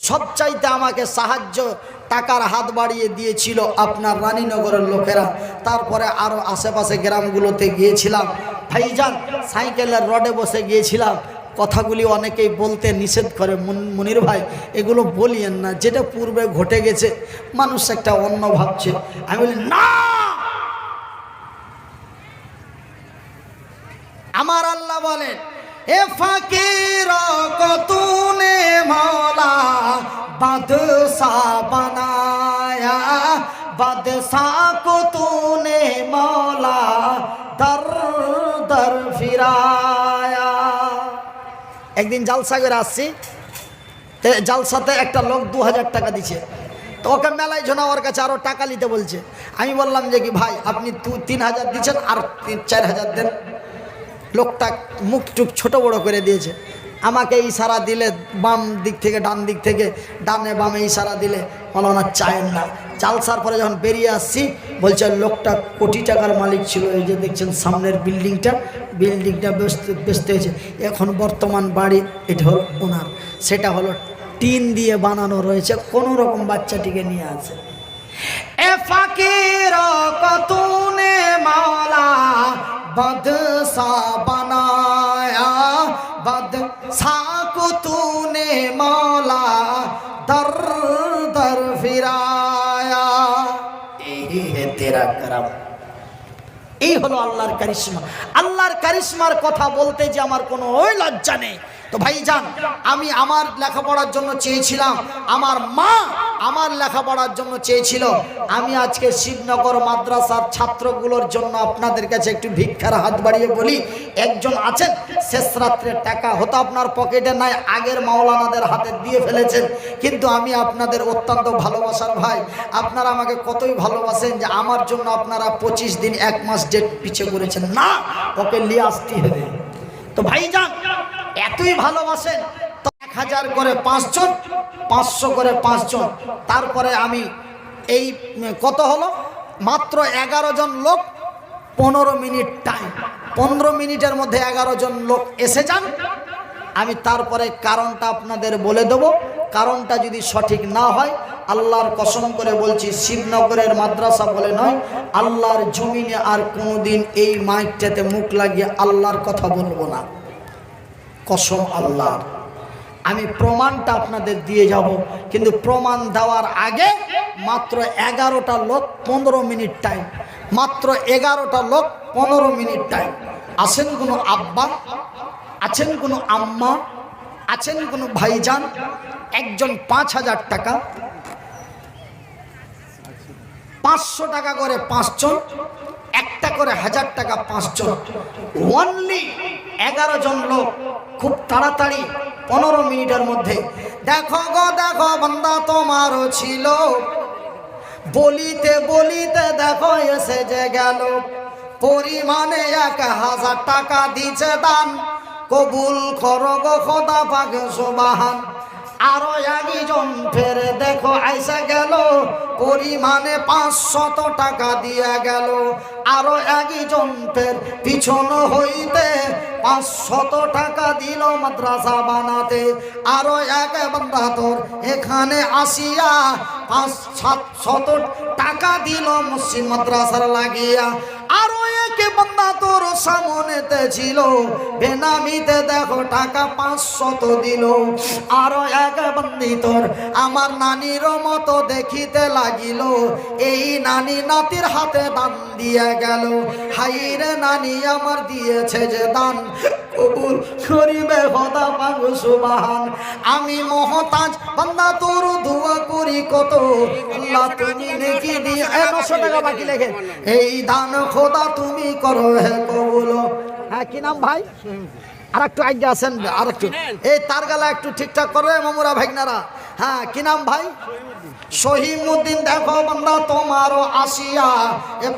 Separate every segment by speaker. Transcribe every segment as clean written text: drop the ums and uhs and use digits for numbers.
Speaker 1: সবচাইতে আমাকে সাহায্য টাকার হাত বাড়িয়ে দিয়েছিল আপনার রানীনগরের লোকেরা। তারপরে আরও আশেপাশে গ্রামগুলোতে গিয়েছিলাম ভাইজান, সাইকেলের রডে বসে গিয়েছিলাম। কথাগুলি অনেকেই বলতে নিষেধ করে, মনির ভাই এগুলো বলিয়েন না, যেটা পূর্বে ঘটে গেছে মানুষ একটা অন্য ভাবছে। আমি বলি না, আমার আল্লাহ বলেন এ ফকির কো তূনে মৌলা বাদশাহ বানায়া, বাদশাহ কো তূনে মৌলা দর দর ফিরায়া। একদিন জালসা করে আসছি, জালসাতে একটা লোক 2000 টাকা দিচ্ছে, তো ওকে মেলায় জনা ওর কাছে আরও টাকা নিতে বলছে। আমি বললাম যে কি ভাই আপনি 3000 দিচ্ছেন আর 4000 দেন। লোকটা মুখ টুক ছোটো বড়ো করে দিয়েছে, আমাকে ইশারা দিলে বাম দিক থেকে ডান দিক থেকে, ডানে বামে ইশারা দিলে মৌলানা চায়েন না। জালসার পরে যখন বেরিয়ে আসছি বলছে লোকটা কোটি টাকার মালিক ছিল, এই যে দেখছেন সামনের বিল্ডিংটা বেচতে হয়েছে, এখন বর্তমান বাড়ি এটা হলো ওনার, সেটা হলো টিন দিয়ে বানানো রয়েছে, কোনো রকম বাচ্চাটিকে নিয়ে আছে। এ ফকির কো তূনে মৌলা বাদশাহ বানায়া, বাদশাহ কো তূনে মৌলা দর দর ফিরায়া। এই হে তেরা করম, এই হলো আল্লাহর কারিশমা। আল্লাহর কারিশমার কথা বলতে যে আমার কোনো ওই লজ্জা নেই। তো ভাইজান, আমি আমার লেখাপড়ার জন্য চেয়েছিলাম, আমার মা আমার লেখাপড়ার জন্য চেয়েছিল। আমি আজকে শিবনগর মাদ্রাসার ছাত্রগুলোর জন্য আপনাদের কাছে একটু ভিক্ষার হাত বাড়িয়ে বলি, একজন আছেন শেষ রাত্রে টাকা হয়তো আপনার পকেটে নাই, আগের মাওলানাদের হাতে দিয়ে ফেলেছেন, কিন্তু আমি আপনাদের অত্যন্ত ভালোবাসার ভাই, আপনারা আমাকে কতই ভালোবাসেন যে আমার জন্য আপনারা 25 দিন 1 মাস ডেট পিছিয়ে করেছেন, না ওকে নিয়ে আসতে হবে। তো ভাইজান এতই ভালোবাসেন তো 1000 করে 5 জন, 500 করে 5 জন, তারপরে আমি এই কত হলো মাত্র 11 জন লোক, 15 মিনিট টাইম, 15 মিনিটের মধ্যে 11 জন লোক এসে যান। আমি তারপরে কারণটা আপনাদের বলে দেব, কারণটা যদি সঠিক না হয় আল্লাহর কসম করে বলছি শিবনগরের মাদ্রাসা বলে নয়, আল্লাহর জমিনে আর কোনোদিন এই মাইকটাতে মুখ লাগিয়ে আল্লাহর কথা বলবো না, কসম আল্লাহর। আমি প্রমাণটা আপনাদের দিয়ে যাব, কিন্তু প্রমাণ দেওয়ার আগে মাত্র 11টা লোক 15 মিনিট টাইম, মাত্র 11টা লোক 15 মিনিট টাইম। আছেন কোনো আব্বা, আছেন কোনো আম্মা, আছেন কোনো ভাইজান? একজন 5000 টাকা, 500 টাকা করে 5 জন, একটা করে 1000 টাকা 5 জন, অনলি 11 জন লোক, খুব তাড়াতাড়ি 15 মিনিটের মধ্যে। দেখো গো দেখো বান্দা তোমারও ছিল, বলিতে বলিতে দেখো এসে যে গেল, পরিমাণে 1000 টাকা দিছে দান, কবুল করো গো খোদা পাক সুবহান। আরো একজন ফের দেখো আইসা গেল, পরিমাণে 500 টাকা দিয়া গেল। আরো একজন ফের পিছন হইতে 500 টাকা দিল মাদ্রাসা বানাতে। আরো এক বান্দা তোর এখানে আসিয়া 500-700 টাকা দিল মসজিদ মাদ্রাসার লাগিয়া। আরো এক বান্দা তোর সামনেতে ছিল, বেনামিতে দেখো টাকা 500 দিল। আরো এক বান্দি তোর আমার নানির মতো দেখিতে লাগিল, এই নানি নাতির হাতে দান দিয়ে গেল। হাইরে নানি আমার দিয়েছে যে দান, কবুল করিবে খোদা পাক সুবহান। আমি মহতাজ বান্দা তোর দোয়া করি কত, আল্লাহ তুমি নেকি দিয়ে 900 টাকা বাকি লেখে, এই দান খোদা তুমি করো হে কবুল। হ্যাঁ কি নাম ভাই? আর একটু আগে আসেন, আর একটু এই তার গালা একটু ঠিকঠাক করে মামুরা ভাইনারা। হ্যাঁ কি নাম ভাই? শহীদুদ্দিন। দেখো বান্দা তোমারও আসিয়া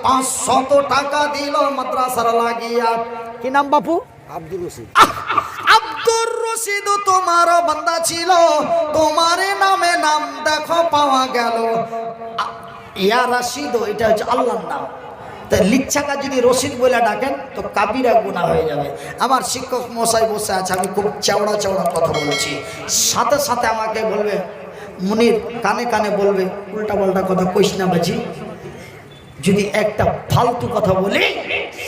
Speaker 1: 500 টাকা দিল মাদ্রাসার লাগিয়া। কি নাম বাপু?
Speaker 2: আব্দুর রশিদ।
Speaker 1: আব্দুর রশিদ তোমারও বান্দা ছিল, তোমার নামে নাম দেখো পাওয়া গেল। ইয়া রশিদ, এটা হচ্ছে আল্লাহর নাম। তাই লিচ্ছাকা যদি রশিদ বলে ডাকেন তো কাবিরা গুনাহ হয়ে যাবে। আমার শিক্ষক মশাই বসে আছে, আমি খুব চওড়া চওড়া কথা বলছি, সাথে সাথে আমাকে বলবে মুনির কানে কানে বলবে, উল্টা পাল্টা কথা কইস না বাজি, যদি একটা ফালতু কথা বলি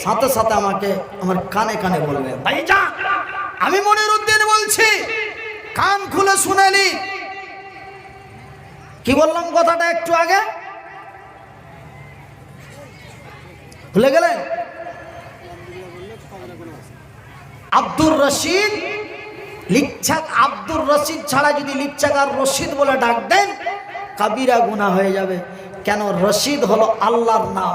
Speaker 1: সাথে সাথে আমাকে আমার কানে কানে বলবে। ভাইজান আমি মনিরউদ্দিন বলছি, কান খুলে শুনে নি। কি বললাম কথাটা একটু আগে? ভুলে গেলেন? আব্দুর রশিদ লিচ্ছাক, আব্দুর রশিদ ছাড়া যদি লিচ্ছাক আর রশিদ বলে ডাক দেন কাবিরা গুনাহ হয়ে যাবে। কেন? রশিদ হলো আল্লাহর নাম,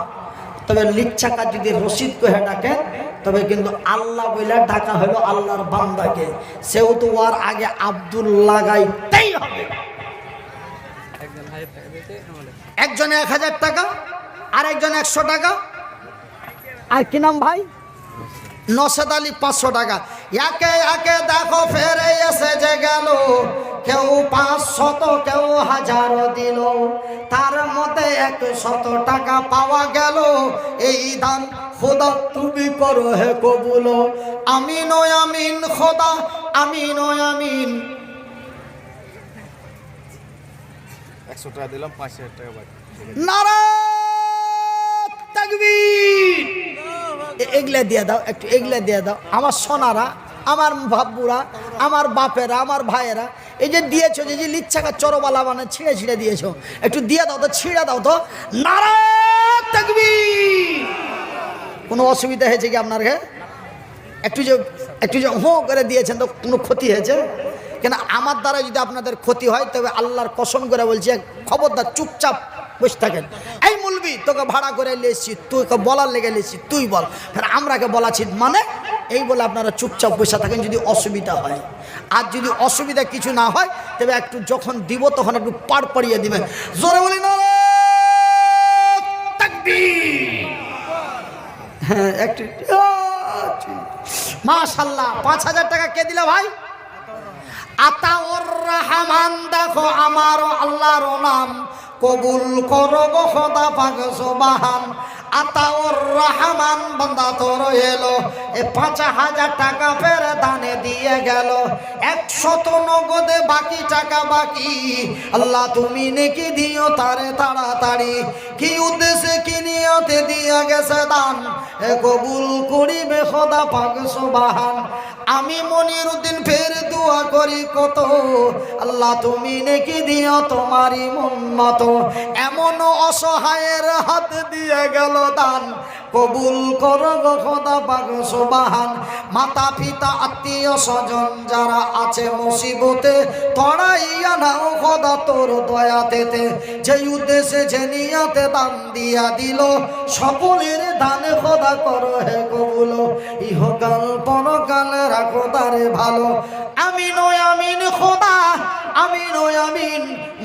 Speaker 1: তবে লিচ্ছাকা যদি রশিদ কহে ডাকেন তবে কিন্তু আল্লাহ বলে ডাকা হলো আল্লাহর বান্দাকে, সেহেতু ওর আগে আব্দুল লাগাইতেই হবে। একজনে 1000 টাকা, আর একজন 100 টাকা। আর কি নাম ভাই? নসেদ আলী 500 টাকা। একে একে দেখো ফেরে এসে যে গেল, কেউ 500 কেউ 1000 দিল, তার মধ্যে 100 টাকা পাওয়া গেল। এই দান খোদা তুমি করো হে কবুল, আমিন ও আমিন খোদা, আমিন ও আমিন।
Speaker 2: 100 টাকা দিলাম, 5000 টাকা বাকি।
Speaker 1: নারায়ে তাকবীর। এগুলা দিয়ে দাও, একটু এগুলা দিয়ে দাও। আমার সোনারা, আমার ভাবুরা, আমার বাপেরা, আমার ভাইয়েরা, এই যে দিয়েছো, যে লিচ্ছাকা চরবালা মানে ছিঁড়ে ছিঁড়ে দিয়েছো, একটু দিয়ে দাও তো, ছিঁড়ে দাও তো। নারায়ে তাকবীর। কোনো অসুবিধা হয়েছে কি আপনার? একটু যে হো করে দিয়েছেন তো কোনো ক্ষতি হয়েছে? কেন আমার দ্বারা যদি আপনাদের ক্ষতি হয় তবে আল্লাহর কসম করে বলছি, খবরদার চুপচাপ বসে থাকেন। এই মুলবি তোকে ভাড়া করে নিয়েছি, তুই বলার লেগে নিয়েছি, তুই বল, ফের আমরাকে বলাছি মানে এই বলে আপনারা চুপচাপ বসে থাকেন যদি অসুবিধা হয়। আর যদি অসুবিধা কিছু না হয় তবে একটু যখন দিব তখন একটু পাড় পাড়িয়ে দিবেন। জোরে বলি না তাকবীর। হ্যাঁ একটু মাশাআল্লাহ। 5000 টাকা কে দিল ভাই? আতাউর রহমান। দেখো আমার আল্লাহর নাম, কবুল করো গো খোদা পাক সুবহান। আতাউর রহমান বান্দা তোর এলো, এ 5000 টাকা ফের দানে দিয়ে গেল। 100 নগদে, বাকি টাকা বাকি। আল্লাহ তুমি নেকি দিও তারে তাড়াতাড়ি। কি উদ্দেশ্যে কি নিয়তে দিয়ে গেছে দান, এ কবুল করিবে খোদা পাক সুবহান। আমি মনিরউদ্দিন ফের দোয়া করি কত, আল্লাহ তুমি নেকি দিও তোমারই মন মতো। এমন অসহায়ের হাত দিয়ে গেল দান, কবুল করো গো খোদা পাক সুবহান। মাতা পিতা আত্মীয় স্বজন যারা আছে মুসিবতে, তড়াইয়া নাও খোদা তোর দয়াতেতে। যে উদ্দেশ্যে যে নিয়তে দান দিয়া দিল, সকলের দানে খোদা করো হে কবুল। ইহকাল পরকাল রাখো তারে ভালো, আমিন ও আমিন খোদা, আমিন ও আমিন।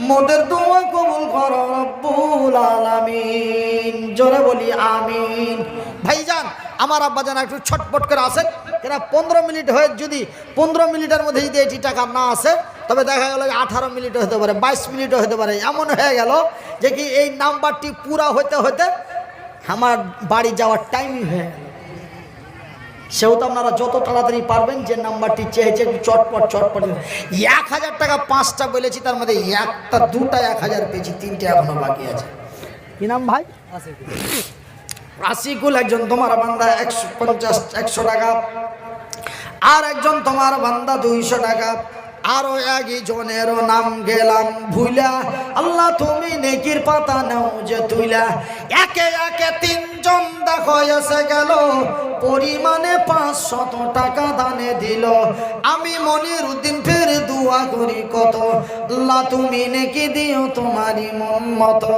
Speaker 1: মোদের দোয়া কবুল করো রব্বুল আলামিন। জোরে বলি আমিন। ভাইজান আমার আব্বাজান একটু ছটপট করে আসেন, কেন 15 মিনিট হয়ে, যদি 15 মিনিটের মধ্যে যদি এটি টাকা না আসে তবে দেখা গেল 18 মিনিট হতে পারে, 22 মিনিটও হতে পারে। এমন হয়ে গেল যে কি এই নাম্বারটি পুরা হতে হতে আমার বাড়ি যাওয়ার টাইমই হয়ে গেল। সেহেতু আপনারা যত তাড়াতাড়ি পারবেন যে নাম্বারটি চেয়েছে চটপট 1000 টাকা 5টা বলেছি, তার মধ্যে একটা 2টা 1000 পেয়েছি, 3টে এখনো বাকি আছে। কি নাম ভাই? আশিকুল। একজন তোমার বান্দা 150 টাকা, আর একজন তোমার বান্দা 200 টাকা, আরো একজনেরও নাম গেলাম ভুলা। আল্লাহ তুমি নেকির পাতা নাও যে তুইলা। একে একে 3 জন দেখো এসে গেল, পরিমাণে 500 টাকা দানে দিল। আমি মনিরউদ্দিন ফের দোয়া করি কত, আল্লাহ তুমি নেকি দিও তোমারই মন মতো।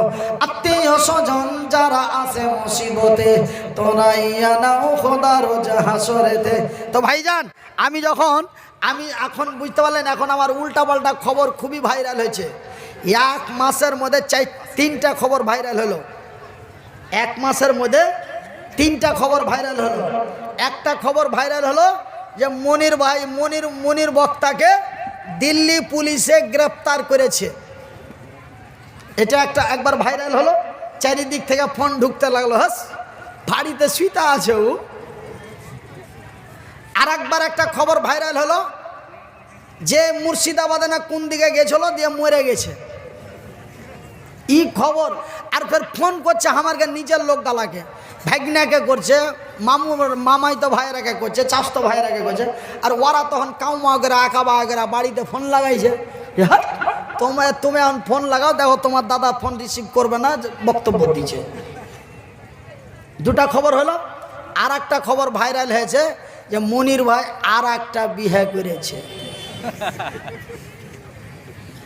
Speaker 1: আত্মীয় স্বজন যারা আছে মুসিবতে, তোরাইয়া নাও খোদার হাসরেতে। তো ভাইজান আমি এখন বুঝতে পারলেন, এখন আমার উল্টা পাল্টা খবর খুবই ভাইরাল হয়েছে। 1 মাসের মধ্যে 3টা খবর ভাইরাল হলো। 1 মাসের মধ্যে 3টা খবর ভাইরাল হলো। একটা খবর ভাইরাল হলো যে মনির ভাই মনির বক্তাকে দিল্লি পুলিশে গ্রেফতার করেছে। এটা একবার ভাইরাল হলো, চারিদিক থেকে ফোন ঢুকতে লাগলো, হাস বাড়িতে শুইতে আছে ও। আর একবার একটা খবর ভাইরাল হলো যে মুর্শিদাবাদে না কোন দিকে গেছিল দিয়ে মরে গেছে। ই খবর। আর ফের ফোন করছে আমাকে নিজের লোক গালাকে, ভাগনাকে করছে, মামাই তো ভাইয়েরাকে করছে, চাষতো ভাইয়েরাকে করছে। আর ওরা তখন কাউমা করে আঁকাবা করে বাড়িতে ফোন লাগাইছে, তুমি এখন ফোন লাগাও, দেখো তোমার দাদা ফোন রিসিভ করবে না, বক্তব্য দিচ্ছে। দুটা খবর হলো। আর একটা খবর ভাইরাল হয়েছে যে মনির ভাই আর একটা বিয়ে করেছে।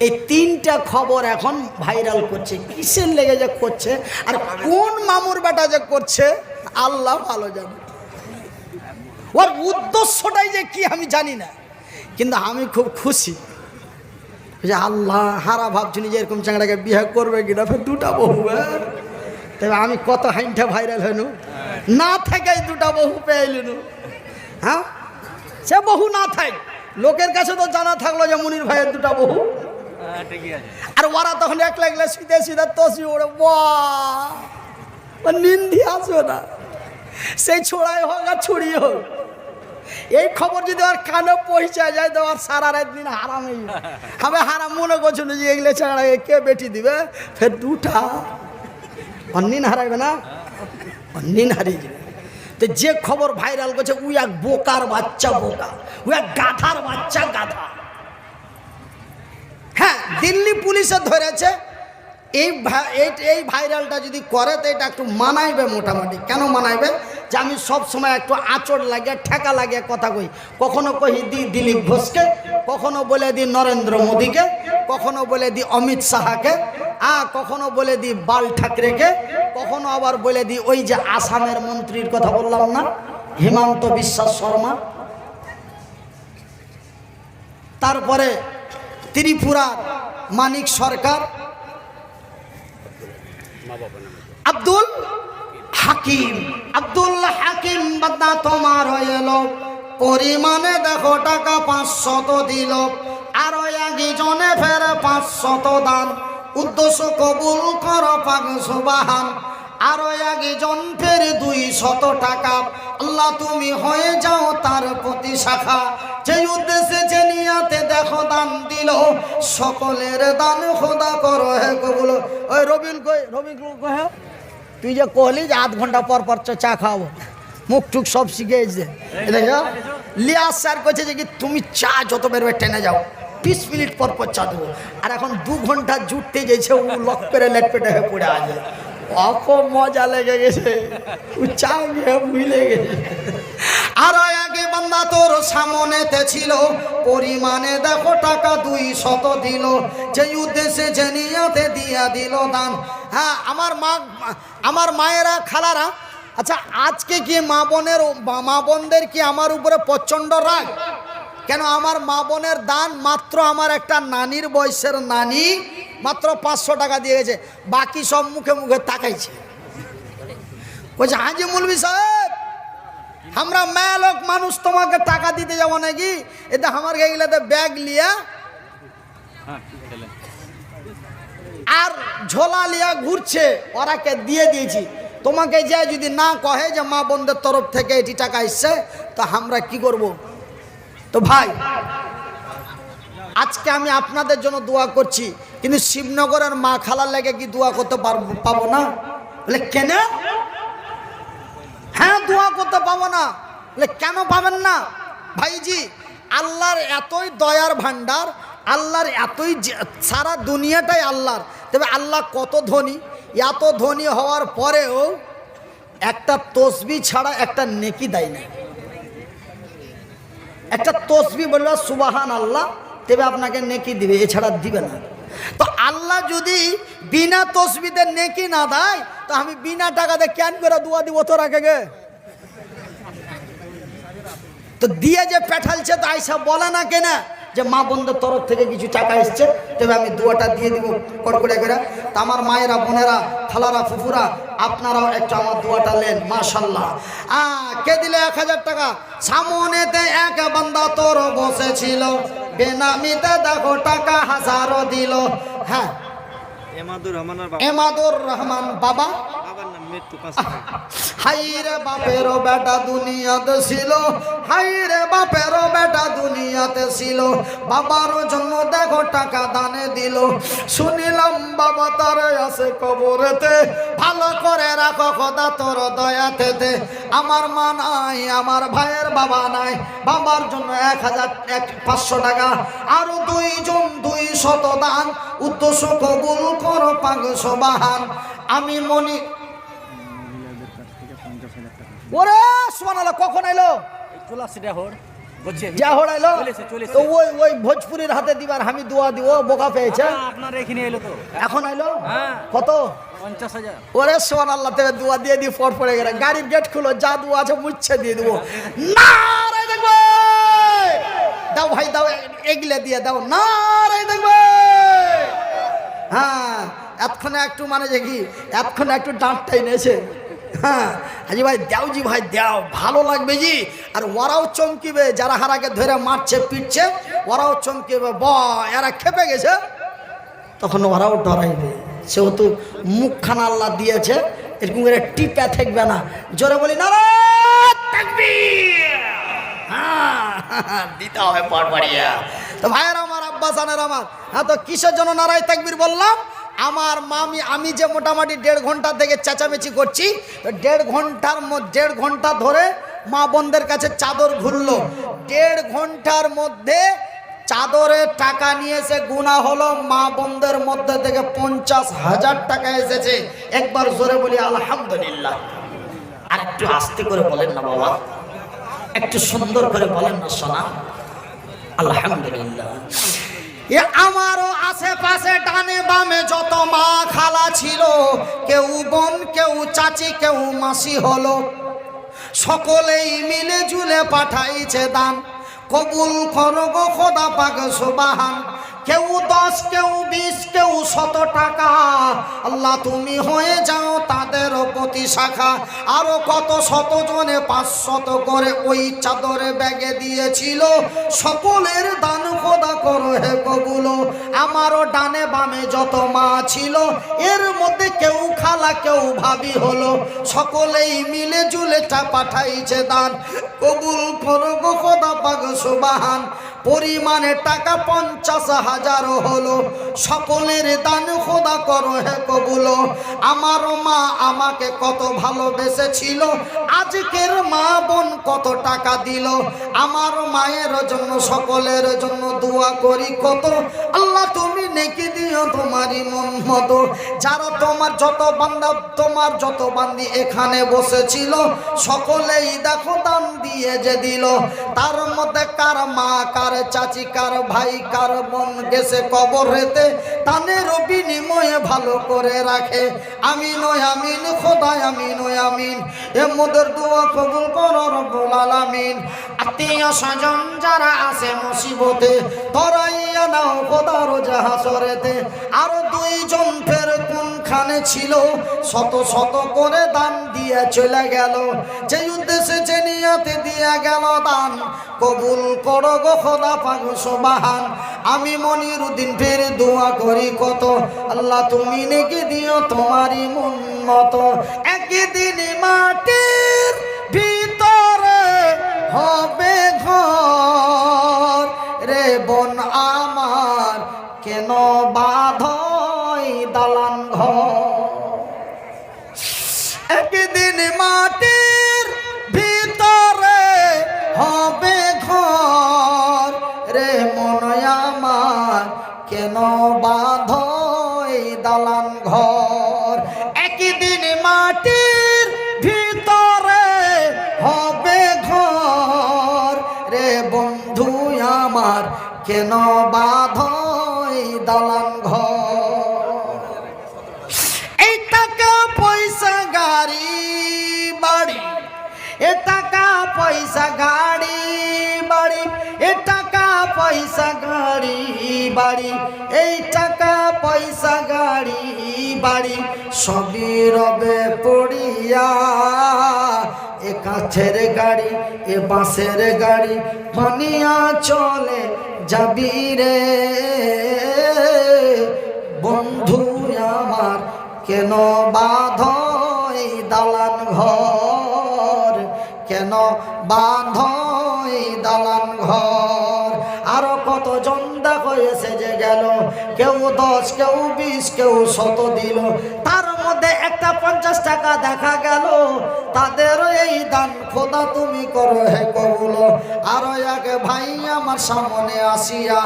Speaker 1: এই তিনটা খবর এখন ভাইরাল করছে। কিসের লেগে যে করছে আর কোন মামুর বেটা যে করছে আল্লাহ ভালো জানে। ওর উদ্দেশ্যটাই যে কি আমি জানি না, কিন্তু আমি খুব খুশি যে আল্লাহ হারা ভাবছিনি যে এরকম চাংড়াকে বিয়ে করবে কিনা, ফের দুটা বহু। তবে আমি কত হাইনটা ভাইরাল হইনু, না থেকে দুটা বহু পেয়ে এলুনু। হ্যাঁ, সে বহু না থাক, লোকের কাছে তো জানা থাকলো যে মনির ভাইয়ের দুটা বহু। আর ওরা তখন এক লাগলে সিধে সিধে তসি ওরে, নিন্দি আসবে না, সেই ছোড়াই হোক আর ছড়িয়ে হোক। এই খবর যদি আর কানে পৌঁছে যায় তো আর সারা রাত দিন হারামই। আমি হারাম মনে করছিল যে এগুলো ছাড়া কে বেটি দিবে, ফের দুটা অন্যিন হারাইবে না, অন্যিন হারিয়ে যাবে। তো যে খবর ভাইরাল করছে ওই এক বোকার বাচ্চা বোকা, ওই এক গাধার বাচ্চা গাধা। হ্যাঁ, দিল্লি পুলিশে ধরেছে। এই ভাইরালটা যদি করে তো এটা একটু মানাইবে মোটামুটি। কেন মানাইবে? যে আমি সব সময় একটু আঁচড় লাগে, ঠেকা লাগে কথা কই। কখনো কহি দিই দিলীপ ঘোষকে, কখনো বলে দিই নরেন্দ্র মোদীকে, কখনো বলে দিই অমিত শাহকে, কখনো বলে দিই বাল ঠাকরেকে, কখনো আবার বলে দিই ওই যে আসামের মন্ত্রীর কথা বললাম না, হিমন্ত বিশ্ব শর্মা। তারপরে ত্রিপুরার মানিক সরকার, আব্দুল হাকিম বাদা তোমার এলো, পরিমাণে দেখো টাকা 500 দিল, আরো একজনে ফের 500 দান, উদ্দেশ্য কবুল করো পাক সুবহান। আরো একজন ফের 200 টাকা, আল্লাহ তুমি হয়ে যাও তার প্রতি শাখা। যে উদ্দেশ্যে যে নিয়াতে দেখো দান দিল, সকলের দান খোদা করো হে কবুল। ওই রবিন কই, রবিন কই, হ্যাঁ তুই যে কহলি যে 8 ঘন্টা পর পর চা খাওয়াবো, মুখ টুক সব শিখে এসছে। লিয়াস স্যার কইছে যে কি তুমি চা যত বেরবে টেনে যাও, 20 মিনিট পর পর চা দেবো। আর এখন 2 ঘন্টা জুটতে যেছে, ও লক করে লেট পেটে হয়ে পড়ে আছে। অত মজা লেগে গেছে, ও চা গিয়ে ভুলে গেছে। আর আগে বান্দা তোর সামনেতে ছিল, পরিমাণে দেখো টাকা 200 দিল, যে উদ্দেশ্যে যে নিয়াতে দিয়া দিল দান। হ্যাঁ, আমার মায়েরা, খালারা, আচ্ছা আজকে কি মা বোনদের কি আমার উপরে প্রচণ্ড রাগ? কেন? আমার মা বোনের দান মাত্র আমার একটা নানির বয়সের নানি মাত্র 500 টাকা দিয়ে গেছে, বাকি সব মুখে মুখে তাকাইছে। বলছে হাজি মৌলভী সাহেব, আমরা মেয়ে লোক মানুষ তোমাকে টাকা দিতে যাবো নাকি? এটা আমার গেলে ব্যাগ লিয়া আর ঝোলা লিয়া ঘুরছে, ওরাকে দিয়ে দিয়েছি। তোমাকে যে যদি না কহে যে মা বোনদের তরফ থেকে এটি টাকা এসছে, তা আমরা কি করব? তো ভাই, আজকে আমি আপনাদের জন্য দোয়া করছি, কিন্তু শিবনগরের মা খালার লেগে কি দোয়া করতে পাবো না? বলে কেন? হ্যাঁ, দোয়া করতে পাবো না। বলে কেন পাবেন না? ভাইজি, আল্লাহর এতই দয়ার ভান্ডার, আল্লাহর এতই, সারা দুনিয়াটাই আল্লাহর। তবে আল্লাহ কত ধনী, এত ধনী হওয়ার পরেও একটা তসবিহ ছাড়া একটা নেকি দেয় না। একটা তসবিহ বলল সুবহান আল্লাহ, তবে আপনাকে নেকি দিবে, এছাড়া দিবে না। তো আল্লাহ যদি বিনা তসবিতে নেকি না দেয়, তো আমি বিনা টাকাতে কেন করে দোয়া দিব তোর আগে? তো দিয়ে যে পেঠালছে, তো আইসা বলে না কেনা যে মা বোনদের তরফ থেকে কিছু টাকা এসছে, তবে আমি দোয়াটা দিয়ে দিব কড়কড়ে করে। তা আমার মায়েরা, বোনেরা, খালারা, ফুফুরা, আপনারাও একটু আমার দোয়াটা নেন। মাশাল্লাহ। কে দিলে 1000 টাকা? সামনেতে এক বান্দা তোর বসেছিল, বেনামিতে দেখো টাকা 1000 দিল। হ্যাঁ,
Speaker 2: এমাদুর রহমান আর বাবা
Speaker 1: এমাদুর রহমান বাবা
Speaker 2: বাবার নাম মৃত্যু 5
Speaker 1: হাইরে বাপেরও বেটা দুনিয়াতে ছিল, হাইরে বাপেরও বেটা দুনিয়াতে ছিল, বাবার জন্য দেখো টাকা দানে দিল। শুনিলাম বাবা তারে আছে কবরেতে, ভালো করে রাখো খোদা তোর দয়াতে দে। আমার মা নাই, আমার ভাইয়ের বাবা নাই, বাবার জন্য 500 টাকা, আরো 2 জন 200 দান, উদ্দেশ্য কবুল করো পাগ সুবহান। আমি মনি ওরে সুবহানাল্লাহ, কখন এলো? যা হড়াইলো তো ওই ভোজপুরির হাতে দিবার আমি দোয়া দিব, বোকা পেয়েছে
Speaker 3: আপনার এখানে এলো তো
Speaker 1: এখন আইলো
Speaker 3: হ্যাঁ
Speaker 1: কত
Speaker 3: 50,000
Speaker 1: ওরে সুবহানাল্লাহ, থেকে দোয়া দিয়ে দিয়ে ফট পড়ে গেল। গাড়ির গেট খুলো, যা দোয়া আছে মুচ্ছে দিয়ে দেবো। নারে দেখবে দাও ভাই দাও, এগলে দিয়ে দাও, নারে দেখবে। হ্যাঁ এতক্ষণে একটু মানে যে কি এতক্ষণে একটু ডাঁটটাই নেছে। হ্যাঁ হাজি ভাই দাও জি ভাই দাও, ভালো লাগবে জি। আর ওরাও চমকিবে, যারা হারাকে ধরে মারছে পিটছে ওরাও চমকিবে, এরা খেপে গেছে, তখন ওরাও ডরাইবে। সেহেতু মুখখানা আল্লাহ দিয়েছে, এরকম করে টিপা থাকবে না, জোরে বলি না দিতে হবে পর বাড়িয়া। তো ভাইয়ের আমার, আব্বা জানের আমার, হ্যাঁ তো কিসের জন্য নারায় তাকবীর বললাম? আমার মামি, আমি যে মোটামুটি 1.5 ঘন্টা থেকে চেঁচামেচি করছি, 1.5 ঘন্টা ধরে মা বোনদের কাছে চাদর ঘুরলো। 1.5 ঘন্টার মধ্যে চাদরের টাকা নিয়েছে, গুণা হলো মা বোনদের মধ্যে থেকে 50,000 টাকা এসেছে। একবার জোরে বলি আলহামদুলিল্লাহ। আর একটু আস্তে করে বলেন না বাবা, একটু সুন্দর করে বলেন না সোনা, আলহামদুলিল্লাহ। আমারও আশেপাশে ডানে বামে যত মা খালা ছিল, কেউ বোন কেউ চাচি কেউ মাসি হলো, সকলেই মিলে জুলে পাঠাইছে দান, কবুল করো গো খোদা পাক সুবহান। কেউ 10 কেউ 20 কেউ 100 টাকা, আল্লাহ তুমি হয়ে যাও তাদের প্রতি শাখা। আরো কত শত জনে 500 করে ওই চাদরে ব্যাগে দিয়েছিল, সকলের দান খোদা করো হে কবুল। আমারও ডানে বামে যত মা ছিল, এর মধ্যে কেউ খালা কেউ ভাবি হলো, সকলেই মিলে জুলে পাঠাইছে দান, কবুল করো গো খোদা পাক সুবহান। পরিমাণে টাকা 50,000 হলো, সকলের দান খোদা করো হে কবুল। আমার মা আমাকে কত ভালোবেসেছিল, আজকের মা বোন কত টাকা দিল। আমার মায়ের জন্য সকলের জন্য দোয়া করি কত, আল্লাহ তুমি নেকি দিও তোমারই মন মতো। যারা তোমার যত বান্দি এখানে বসেছিল, সকলেই দেখো দান দিয়ে যে দিল। তার মধ্যে কার মা কার চাচি কার ভাই কার বোন গেছে কবর হেতে, তাদের বিনিময়ে ভালো করে রাখে। আমিন ও আমিন খোদা, আমিন ও আমিন। এ মোদের দোয়া কবুল করো রব্বুল আলামিন। আত্মীয় স্বজন যারা আছে মুসিবতে, তরাইয়া নাও খোদার জাহাসরেতে। আরো 2 জন ফের কোনখানে ছিল, শত শত করে দান দিয়ে চলে গেল, যে উদ্দেশ্যে যে নিয়তে দিয়ে গেল দান, কবুল করো গো খোদা পাক সুবহান। আমি মনিরুদ্দিন ফের দোয়া করি কত, আল্লাহ তুমি নেকি দিও তোমারই মন মতো। একদিন মাটির ভিতরে হবে ঘর, রে বোন আমার কেন বাঁধই দালান ঘর। একদিন মাটির ভিতরে হবে ঘর, রে মন আমার কেন বাঁধই দালান ঘর। একদিন মাটির ভিতরে হবে ঘর, রে বন্ধু আমার কেন বাঁধই দালান ঘর। এই টাকা পয়সা গাড়ি বাড়ি, এ টাকা পয়সা গাড়ি বাড়ি, এ টাকা পয়সা গাড়ি বাড়ি, এই টাকা পয়সা গাড়ি বাড়ি, সবই রবে পড়িয়া। এ কাছের গাড়ি এ বাসের গাড়ি, বানিয়া চলে যাবি রে বন্ধু আমার কেন বাঁধো এই দালান ঘর, কেন বাঁধো এই দালান ঘর। আরো কতজন দেখো এসে যে গেল, কেউ 10, কেউ 20, কেউ 100 দিল, তার মধ্যে একটা 50 টাকা দেখা গেল, তাদের এই দান খোদা তুমি করো হে কবুল। আরো এক ভাই আমার সামনে আসিয়া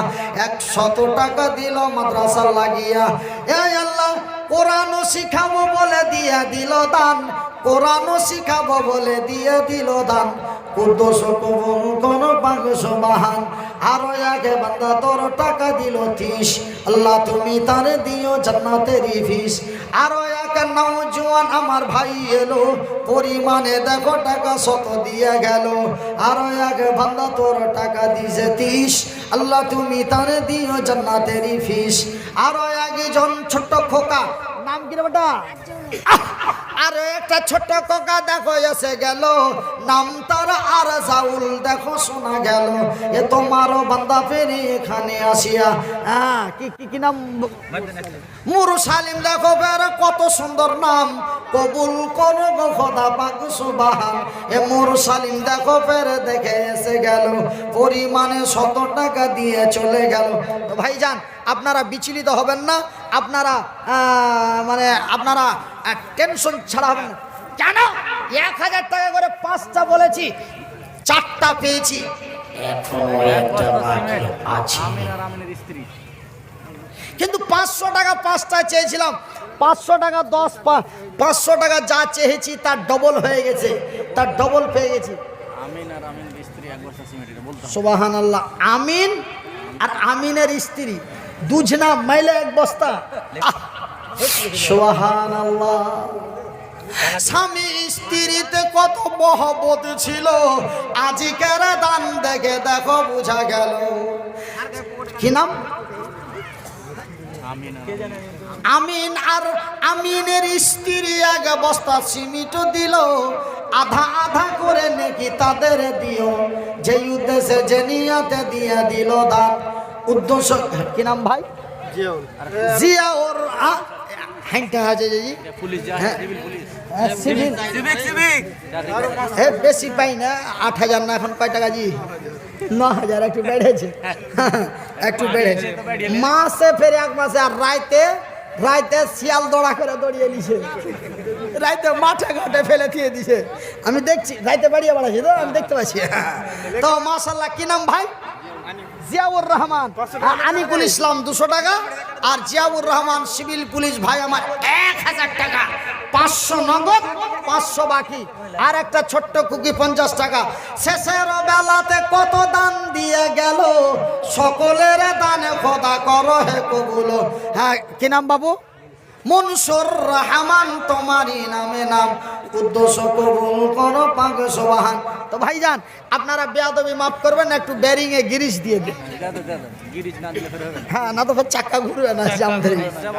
Speaker 1: 100 টাকা দিল মাদ্রাসা লাগিয়া, এই আল্লাহ কোরআন শিখাবো বলে দিয়ে দিল দান, কোরআন শিখাবো বলে দিয়ে দিল দান, কুদ্দুস কবুল করো পাক সুবহান। আরো এক বান্দা তোর টাকা দিল 30, আল্লাহ তুমি তারে দিও জান্নাতের ফিস। আরো এক নওজোয়ান আমার ভাই এলো, পরিমাণে দেখো টাকা 100 দিয়ে গেল। আরো এক বান্দা তোর টাকা দিছে 30, আল্লাহ তুমি তারে দিও জান্নাতের ফিস। আরো একজন ছোট্ট খোকা, নাম কি রে বেটা? আরো একটা ছোট্ট খোকা দেখো এসে গেল, নাম তার আর জাউল দেখো শোনা গেল। এ তোমারও বান্দা ফেরি এখানে আসিয়া, হ্যাঁ কি নাম? মুরু সালিম দেখো ফের কত সুন্দর নাম, কবুল করো গো খোদা পাক সুবহান। এ মুরু সালিম দেখো ফের দেখে এসে গেল, পরিমাণে 100 টাকা দিয়ে চলে গেল। তো ভাইজান আপনারা বিচলিত হবেন না, আপনারা মানে আপনারা টেনশন ছাড়া হবেন না। কেন 1000 টাকা করে 5টা বলেছি, 4টা পেয়েছি, এখনো একটা বাকি আছে। কিন্তু 500 টাকা 5টা চেয়েছিলাম, 500 টাকা 10, 500 টাকা যা চেয়েছি তার ডবল হয়ে গেছে, তার ডবল পেয়ে গেছি। সুবহানাল্লাহ। আমিন আর আমিনের স্ত্রী দুজনা মাইলে 1 বস্তা। সুবহানাল্লাহ। স্বামী স্ত্রীতে কত মহব্বত ছিল, আজকের দান দেখে দেখো বোঝা গেল। কি নাম? আমিন আর আমিনের স্ত্রী 1 বস্তা সিমেন্ট দিল, আধা আধা করে নাকি তাদের দিও, যেই উদ্দেশ্যে যে নিয়াতে দিয়ে দিল দান। উদ্দেশ্য কি নাম ভাই? জিয়াউর হাইটা আছে জি পুলিশ, সিভিল বেশি পাই না, 8000 না, এখন কয় টাকা জি? 9000, একটু বেড়েছে, একটু বেড়েছে। মাসে ফের 1 মাসে। আর রাইতে শিয়াল দৌড়া করে দৌড়িয়ে নিছে, রাইতে মাঠে ঘাটে ফেলে দিয়ে দিছে। আমি দেখছি রাইতে বাড়িয়ে বেড়াচ্ছি তো, আমি দেখতে পাচ্ছি। তো মাশাআল্লাহ। কি নাম ভাই? জিয়াউর রহমান। আনিকুল ইসলাম 200 টাকা, আর জিয়াউর রহমান সিভিল পুলিশ ভাই আমার 1000 টাকা, 500 নগদ, 500 বাকি। আর একটা ছোট্ট কুকি 50 টাকা। শেষের বেলাতে কত দান দিয়ে গেল, সকলের দানে খোদা করো হে কবুল। হ্যাঁ কি নাম বাবু? মনসুর রহমান তোমারই নামে নাম, কুদ্দুস কবুল করো পাক সুবহান। তো ভাইজান আপনারা বেয়াদবি মাফ করবেন, একটু বেরিং এ গিরিশ দিয়ে দিন।
Speaker 3: গিরিজ না দিলে ফের হবে না।
Speaker 1: হ্যাঁ, না তো ফের চাক্কা ঘুরবে না আমাদের।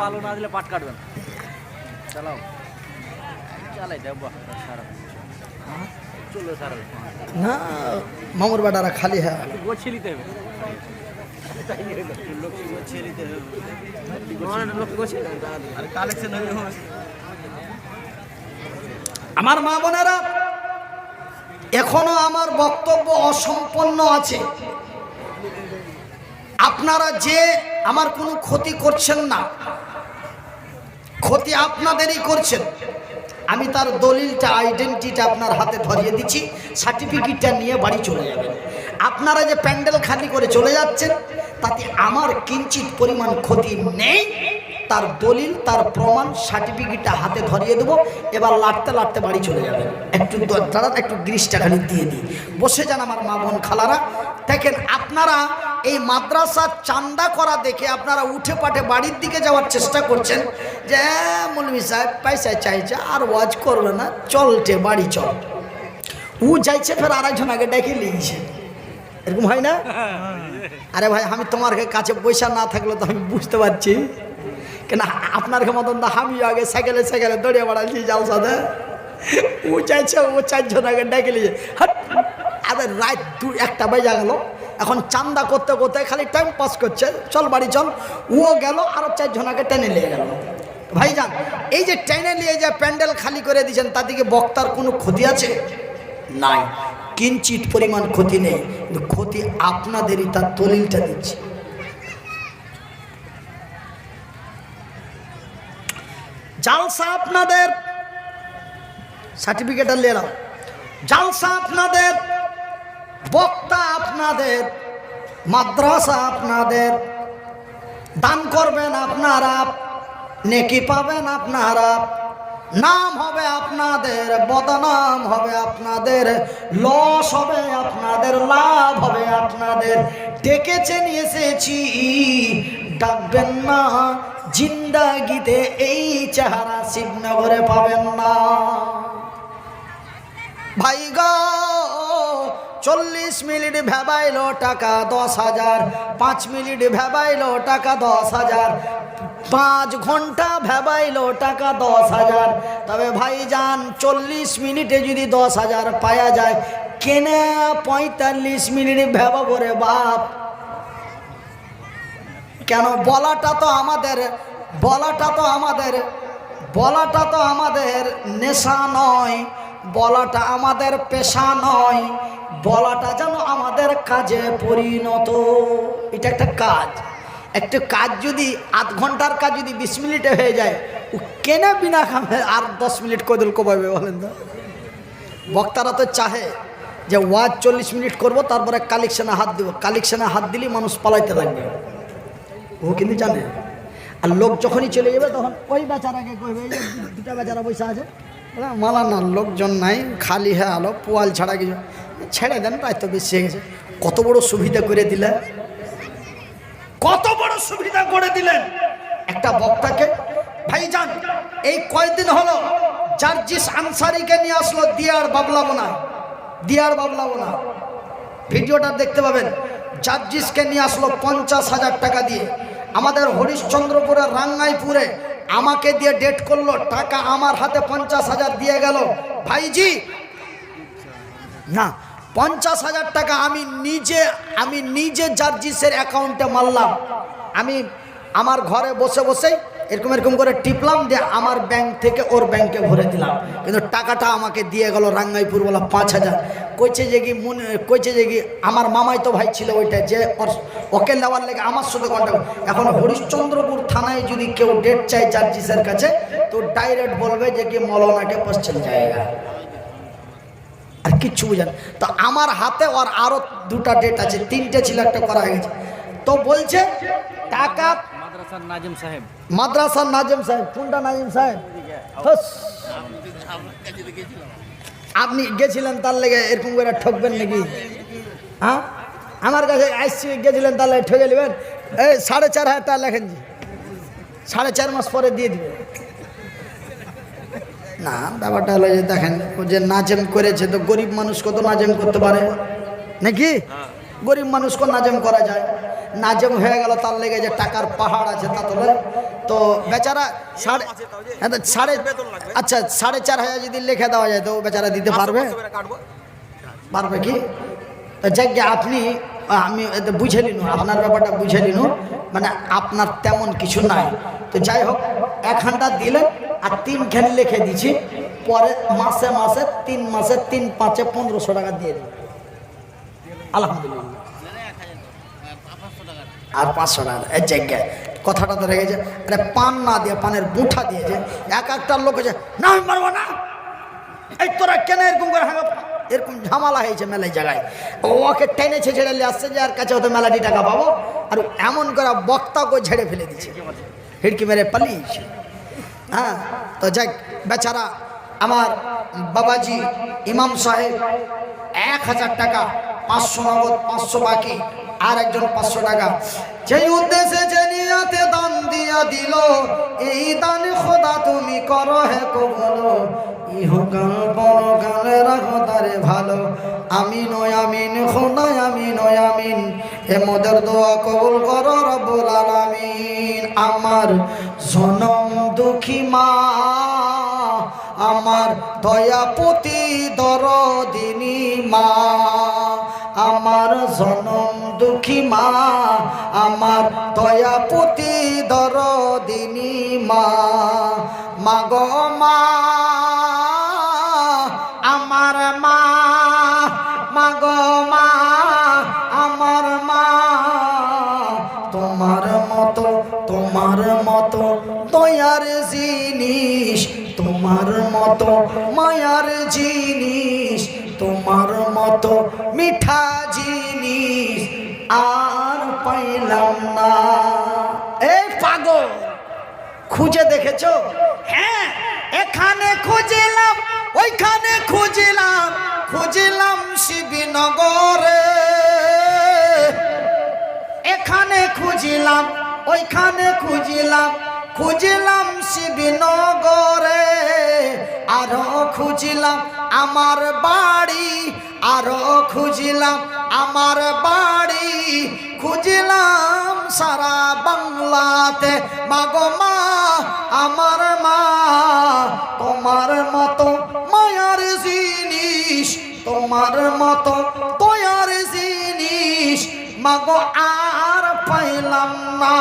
Speaker 3: আলো না দিলে পাট কাটবেন। চালাও, চালাই দেবো সারা চলো সারা
Speaker 1: না, মামুর বেটারা খালি। হ্যাঁ
Speaker 3: গোছিলিতে হবে,
Speaker 1: আমার মা বোনেরা, এখনো আমার বক্তব্য অসম্পন্ন আছে। আপনারা যে আমার কোনো ক্ষতি করছেন না, ক্ষতি আপনাদেরই করছেন। আমি তার দলিলটা, আইডেন্টিটিটা আপনার হাতে ধরিয়ে দিচ্ছি, সার্টিফিকেটটা নিয়ে বাড়ি চলে যাবেন। আপনারা যে প্যান্ডেল খালি করে চলে যাচ্ছেন, তাতে আমার কিঞ্চিত পরিমাণ ক্ষতি নেই। তার দলিল, তার প্রমাণ, সার্টিফিকেটটা হাতে ধরিয়ে দেবো। এবার লাটতে লাটতে বাড়ি চলে যাবেন। একটু দাঁড়া, একটু গ্রিসটা খালি দিয়ে দিই, বসে যান আমার মা বোন খালারা। দেখেন আপনারা এই মাদ্রাসার চান্দা করা দেখে আপনারা উঠে পাঠে বাড়ির দিকে যাওয়ার চেষ্টা করছেন, যে মৌলভী সাহেব পয়সা চাইছে, আর ওয়াজ করবে না, চলছে বাড়ি চল। ও যাইছে ফের আরেকজন আগে ডেকে লিখছে, এরকম হয় না? আরে ভাই, আমি তোমার কাছে পয়সা না থাকলে তো আমি বুঝতে পারছি, কেন আপনার মতন না আমি আগে সাইকেলে সাইকেলে দৌড়িয়ে বেড়াচ্ছি যাও সাথে। ও চাইছে, ও 4 জন আগে ডেকে লিখে। হাট, আরে রাত 1টা বেজে গেল, এখন চান্দা করতে করতে খালি টাইম পাস করছে, চল বাড়ি চল। ও গেল, আরো 4 জন আগে টেনে নিয়ে গেল। ভাইজান এই যে ট্রেনে নিয়ে যে প্যান্ডেল খালি করে দিয়েছেন তাতে কি বক্তার কোনো ক্ষতি আছে? নাই, কিঞ্চিত পরিমাণ ক্ষতি নেই, কিন্তু ক্ষতি আপনাদেরই, তার দলিলটা দিচ্ছি। জালসা আপনাদের, সার্টিফিকেট নিয়ে নাও, জালসা আপনাদের, বক্তা আপনাদের, মাদ্রাসা আপনাদের, দান করবেন আপনারা, নেকি পাবেন আপনারা, নাম হবে আপনাদের, বদনাম হবে আপনাদের, লস হবে আপনাদের, লাভ হবে আপনাদের। ডেকেছে নিয়ে এসেছি, ডাকবেন না, জিন্দাগিতে এই চেহারা শিবনগরে পাবেন না। ভাই গো 40 মিনিট ভেবাইলো টাকা 10,000, 5 মিনিট ভেবাইলো টাকা 10,000, 5 ঘন্টা ভেবাইলো টাকা 10,000। তবে ভাইজান 40 মিনিটে যদি 10,000 পাওয়া যায়, কেনে 45 মিনিট ভেবাবো রে বাপ? কেন? বলাটা তো আমাদের নেশা নয়, বলাটা আমাদের পেশা নয়, বলাটা যেন আমাদের কাজে পরিণত। এটা একটা কাজ, একটা কাজ যদি আধ ঘন্টার কাজ যদি 20 মিনিটে হয়ে যায়, ও কেনে বিনা খামে আর 10 মিনিট কদল কমাবে বলেন তো? বক্তারা তো চাহে যে ওয়াজ 40 মিনিট করব, তারপরে কালেকশনে হাত দেবো, কালেকশনে হাত দিলে মানুষ পালাইতে লাগবে, ও কিন্তু জানে। আর লোক যখনই চলে যাবে তখন ওই বেচারাকে কইবে, এই যে দুটা বেচারা বসে আছে, মালা না লোকজন নাই, খালি হ্যাঁ আলো পোয়াল ছাড়া কিছু, ছেড়ে দেন, প্রায় তো বেশি হয়ে গেছে। কত বড় সুবিধা করে দিলেন, কত বড় সুবিধা করে দিলেন একটা বক্তাকে। ভাইজান এই কয়েকদিন হলো জার্জিস আনসারিকে নিয়ে আসলো দিয়ার বাবলাবনা, ভিডিওটা দেখতে পাবেন। জার্জিসকে নিয়ে আসলো 50,000 টাকা দিয়ে, আমাদের হরিশ্চন্দ্রপুরের রাঙ্গাইপুরে আমাকে দিয়ে ডেট করলো, টাকা আমার হাতে 50,000 দিয়ে গেল। ভাইজি না, 50,000 টাকা আমি নিজে জার্জিসের অ্যাকাউন্টে মারলাম। আমি আমার ঘরে বসে বসেই এরকম করে টিপলাম, দিয়ে আমার ব্যাংক থেকে ওর ব্যাংকে ভরে দিলাম, কিন্তু টাকাটা আমাকে দিয়ে গেল রাঙ্গাইপুরওয়ালা 5,000। কইছে যে কি আমার মামাই তো ভাই ছিল ওইটা, যে ওকে নেওয়ার লেগে আমার সাথে কন্ট্যাক্ট। এখন হরিশ্চন্দ্রপুর থানায় যদি কেউ ডেট চায় জার্জিসের কাছে, তো ডাইরেক্ট বলবে যে কি মৌলানাকে পশ্চিম জায়গা, আর কিচ্ছু বুঝেন। তো আমার হাতে ওর আরো 2টা ডেট আছে, 3টে ছিল, একটা করা হয়ে গেছে। তো বলছে টাকা মাদ্রাসার নাজিম সাহেব, কোনটা নাজিম সাহেব? আপনি গেছিলেন তার লেগে এরকম করে ঠকবেন নাকি? হ্যাঁ, আমার কাছে আসছি, গেছিলেন তার লেগে ঠকে নেবেন। এই 4,500 টাকা লেখেন, 4.5 মাস পরে দিয়ে দিবে না। ব্যাপারটা হলো যে দেখেন, ও যে নাজেম করেছে, তো গরিব মানুষ কত নাজেম করতে পারে নাকি? গরিব মানুষকে নাজেম করা যায়, নাজেম হয়ে গেল তার লেগে যে টাকার পাহাড় আছে তা তো। তো বেচারা 4,500 যদি লিখে দেওয়া যায় তো বেচারা দিতে পারবে কি? যাক, আমি বুঝে নিন, আপনার ব্যাপারটা বুঝে নিন, মানে আপনার তেমন কিছু নাই। তো যাই হোক, 1 ঘন্টা দিলেন আর 3 খান লিখে দিছি, পরে মাসে 3 মাসে 3 5 1500 টাকা দিয়ে দিন, আলহামদুলিল্লাহ। আর 500 টাকা এই জায়গায় কথাটা তো রেখেছে। আরে পান না দিয়ে, পানের বুঠা দিয়েছে। একটা লোক আছে, না আমি মারবো না, এই তোরা কেন এরকম করে হাঁকা, এরকম ঝামেলা হয়েছে মেলায় জায়গায়। ওকে টেনেছে, ছেড়ে নিয়ে আসছে, যে আর কাছে হয়তো মেলাটি টাকা পাবো, আর এমন করে বক্তাকে ঝেড়ে ফেলে দিচ্ছে, হিড়কি মেরে পালিয়েছে। হ্যাঁ, তো যাক, বেচারা আমার বাবাজি ইমাম সাহেব 1,000 টাকা, 500 নগদ, 500 বাকি, আর একজন 500 টাকা। যেই উদ্দেশ্যে যে নিয়াতে দান দিয়া দিল, এই দান খোদা তুমি করো হে কবুল, ইহকাল পরকাল রাখো তারে ভালো। আমিন ও আমিন খোদা, আমিন ও আমিন, এ মোদের দোয়া কবুল করো রব্বুল আলামিন। আমার জনম দুঃখী মা, আমার দয়াপতি দরদিনী মা, আমার জনম দুঃখী মা, আমার দয়াপতি দরদিনী মা, মাগো মা আমার মা, মাগো মা আমার মা, তোমার মতো দয়ার জিনিস, তোমার মতো মায়ার জিনিস, তোমার মতো মিঠা জিনিস আর পাইলাম না। এই পাগল, খুঁজে দেখেছো? হ্যাঁ, এখানে খুঁজিলাম, ওইখানে খুঁজিলাম, খুঁজিলাম শিবনগরে, এখানে খুঁজিলাম, ওইখানে খুঁজিলাম, খুঁজিলাম শিবনগরে, আরো খুঁজিলাম আমার বাড়ি, আরো খুঁজিলাম আমার বাড়ি, খুঁজিলাম সারা বাংলাতে, মাগো মা আমার মা, তোমার মতো মায়ার জিনিস, তোমার মতো দয়ার জিনিস মাগো আর পাইলাম না।